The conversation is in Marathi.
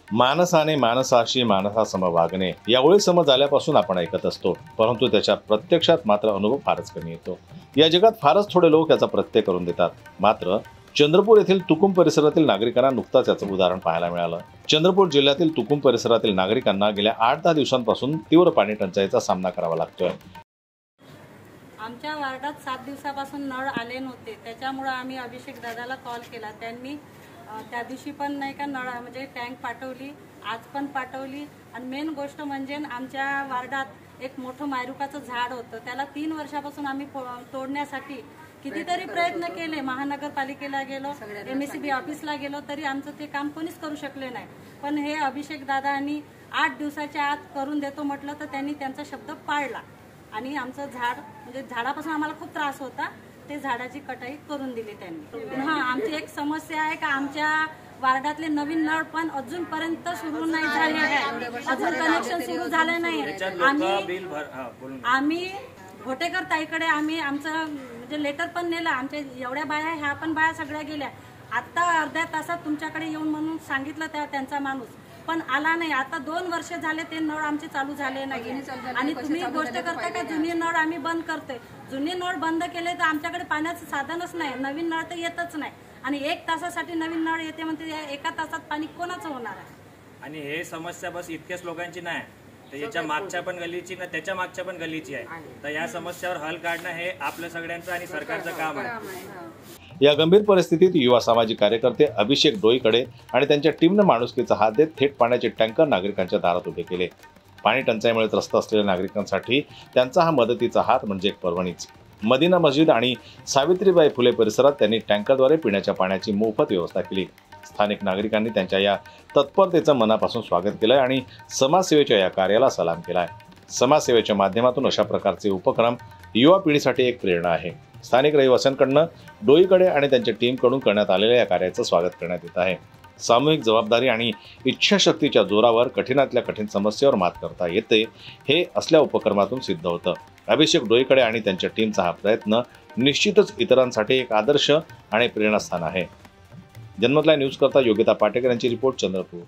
मानसाने मानसाशी मानसासम वागणे या ओळी समज आल्यापासून आपण ऐकत असतो, परंतु त्याच्या प्रत्यक्षात मात्र अनुभव फारच कमी येतो। या जगात फारच थोडे लोक याचा प्रत्यय करून देतात। मात्र चंद्रपूर येथील तुकुम परिसरातील नागरिकांना नुकताच याचं उदाहरण पाहायला मिळालं। चंद्रपूर जिल्ह्यातील तुकुम परिसरातील नागरिकांना गेल्या 8-10 दिवसांपासून तीव्र पाणी टंचाईचा सामना करावा लागतोय। आमच्या वार्डात 7 दिवसापासून नळ आले नव्हते, त्याच्यामुळे आम्ही अभिषेक दादाला कॉल केला। त्यांनी त्या दिवशी पण नाही का नळ म्हणजे टँक पाठवली, आज पण पाठवली। आणि मेन गोष्ट म्हणजे आमच्या वार्डात एक मोठं मायरुकाचं झाड होतं, त्याला 3 वर्षापासून आम्ही तोडण्यासाठी कितीतरी प्रयत्न केले। महानगरपालिकेला गेलो, MSCB ऑफिसला गेलो, तरी आमचं ते काम कोणीच करू शकले नाही। पण हे अभिषेक दादांनी 8 दिवसाच्या आत करून देतो म्हटलं, तर त्यांनी त्यांचा शब्द पाळला आणि आमचं झाड म्हणजे झाडापासून आम्हाला खूप त्रास होता, ते झाडाची कटाई करून दिली त्यांनी। हां, आमची एक समस्या आहे का आमच्या वार्डातले नवीन नळ पण अजूनपर्यंत सुरू नाही झाले आहे, अजून कनेक्शन सुरू झाले नाही। आम्ही घोटेकर ताईकडे आम्ही आमचं म्हणजे लेटर पण नेलं, आमच्या एवढ्या बाया ह्या पण बाया सगळ्या गेल्या। आता अर्ध्या तासात तुमच्याकडे येऊन म्हणून सांगितलं त्यांचा माणूस, पण आला नाही। आता 2 वर्ष झाले ते नळ आमचे चालू झाले नाही। आणि तुम्ही गोष्ट करता का जुनी नळ आम्ही बंद करतोय, जुने नळ बंद केले तर आमच्याकडे पाण्याचं साधनच नाही, नवीन नळ तर येतच नाही। आणि 1 तासासाठी नवीन नळ येते म्हणते, 1 तासात पाणी कोणाचं होणार आहे? आणि हे समस्या बस इतकेच लोकांची नाही, तर याच्या मागच्या पण गल्लीची ना त्याच्या मागच्या पण गल्लीची आहे। तर या समस्यावर हल काढणं हे आपल्या सगळ्यांचं आणि सरकारचं काम आहे। या गंभीर परिस्थितीत युवा सामाजिक कार्यकर्ते अभिषेक डोईकडे आणि त्यांच्या टीमने माणुसकीचा हात देत थेट पाण्याचे टँकर नागरिकांच्या दारात उभे केले। पाणी टंचाईमुळे त्रस्त असलेल्या नागरिकांसाठी त्यांचा हा मदतीचा हात म्हणजे एक पर्वणीच। मदिना मस्जिद आणि सावित्रीबाई फुले परिसरात त्यांनी टँकरद्वारे पिण्याच्या पाण्याची मोफत व्यवस्था केली। स्थानिक नागरिकांनी त्यांच्या या तत्परतेचं मनापासून स्वागत केलंय आणि समाजसेवेच्या या कार्याला सलाम केलाय। समाजसेवेच्या माध्यमातून अशा प्रकारचे उपक्रम युवा पिढीसाठी एक प्रेरणा आहे। स्थानिक रहिवाशांकडून डोईकडे आणि त्यांच्या टीमकडून करण्यात आलेल्या या कार्याचं स्वागत करण्यात येत आहे। सामूहिक जबाबदारी आणि इच्छाशक्तीच्या जोरावर कठीणातल्या कठीण समस्येवर मात करता येते, हे असल्या उपक्रमातून सिद्ध होतं। अभिषेक डोईकडे आणि त्यांच्या टीमचा हा प्रयत्न निश्चितच इतरांसाठी एक आदर्श आणि प्रेरणास्थान आहे। जनमत लाईव्ह न्यूज करता योगिता पाटेकर यांची रिपोर्ट, चंद्रपूर।